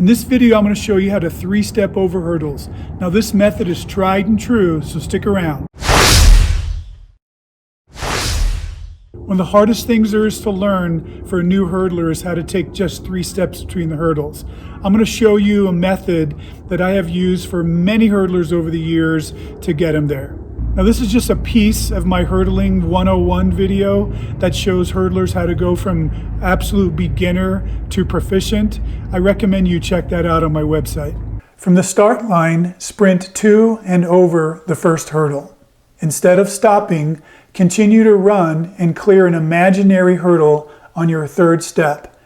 In this video, I'm going to show you how to three-step over hurdles. Now this method is tried and true, so stick around. One of the hardest things there is to learn for a new hurdler is how to take just 3 steps between the hurdles. I'm going to show you a method that I have used for many hurdlers over the years to get them there. Now this is just a piece of my hurdling 101 video that shows hurdlers how to go from absolute beginner to proficient. I recommend you check that out on my website. From the start line, sprint to and over the first hurdle. Instead of stopping, continue to run and clear an imaginary hurdle on your third step,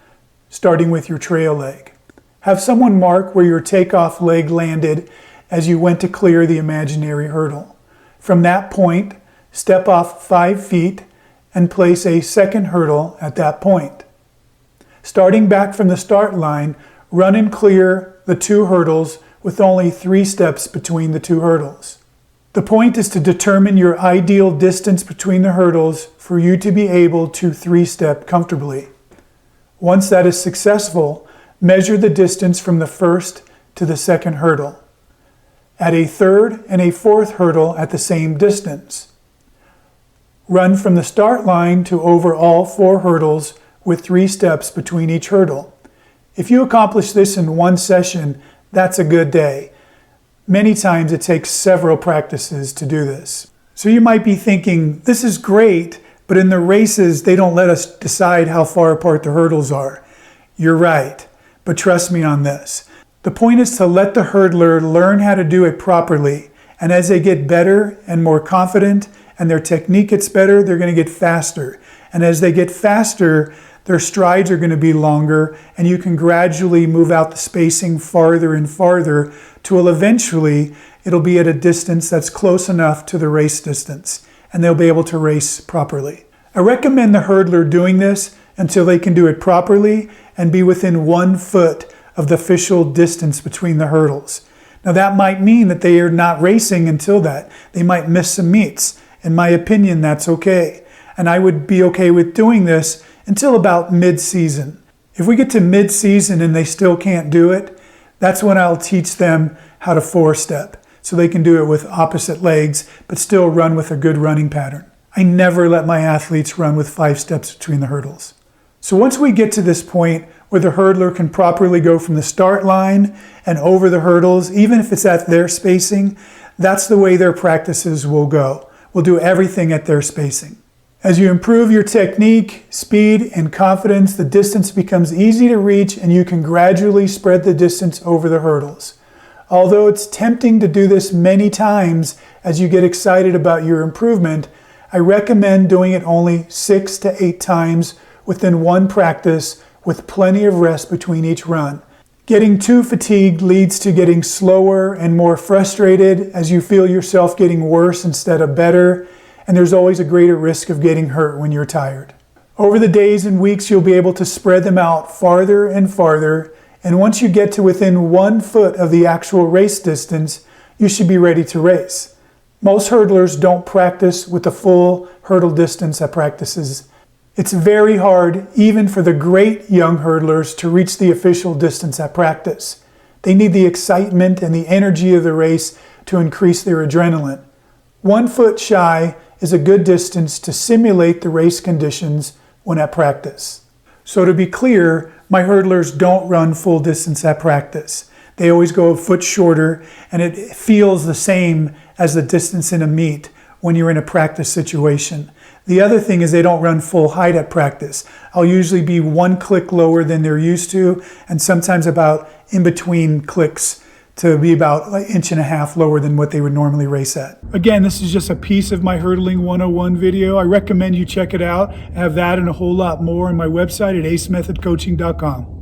starting with your trail leg. Have someone mark where your takeoff leg landed as you went to clear the imaginary hurdle. From that point, step off 5 feet and place a second hurdle at that point. Starting back from the start line, run and clear the 2 hurdles with only 3 steps between the 2 hurdles. The point is to determine your ideal distance between the hurdles for you to be able to 3-step comfortably. Once that is successful, measure the distance from the first to the second hurdle. Add a third and a fourth hurdle at the same distance. Run from the start line to over all 4 hurdles with 3 steps between each hurdle. If you accomplish this in one session, that's a good day. Many times it takes several practices to do this. So you might be thinking, this is great, but in the races, they don't let us decide how far apart the hurdles are. You're right, but trust me on this. The point is to let the hurdler learn how to do it properly, and as they get better and more confident and their technique gets better, they're going to get faster. And as they get faster, their strides are going to be longer, and you can gradually move out the spacing farther and farther till eventually it'll be at a distance that's close enough to the race distance, and they'll be able to race properly. I recommend the hurdler doing this until they can do it properly and be within 1 foot of the official distance between the hurdles. Now that might mean that they are not racing until that. They might miss some meets. In my opinion, that's okay. And I would be okay with doing this until about mid-season. If we get to mid-season and they still can't do it, that's when I'll teach them how to 4-step, so they can do it with opposite legs, but still run with a good running pattern. I never let my athletes run with 5 steps between the hurdles. So once we get to this point where the hurdler can properly go from the start line and over the hurdles, even if it's at their spacing, that's the way their practices will go. We'll do everything at their spacing. As you improve your technique, speed, and confidence, the distance becomes easy to reach and you can gradually spread the distance over the hurdles. Although it's tempting to do this many times as you get excited about your improvement, I recommend doing it only 6 to 8 times within one practice with plenty of rest between each run. Getting too fatigued leads to getting slower and more frustrated as you feel yourself getting worse instead of better, and there's always a greater risk of getting hurt when you're tired. Over the days and weeks, you'll be able to spread them out farther and farther, and once you get to within 1 foot of the actual race distance, you should be ready to race. Most hurdlers don't practice with the full hurdle distance at practices. It's very hard, even for the great young hurdlers, to reach the official distance at practice. They need the excitement and the energy of the race to increase their adrenaline. 1 foot shy is a good distance to simulate the race conditions when at practice. So to be clear, my hurdlers don't run full distance at practice. They always go a foot shorter, and it feels the same as the distance in a meet when you're in a practice situation. The other thing is they don't run full height at practice. I'll usually be 1 click lower than they're used to, and sometimes about in between clicks to be about 1.5 inches lower than what they would normally race at. Again, this is just a piece of my hurdling 101 video. I recommend you check it out. I have that and a whole lot more on my website at acemethodcoaching.com.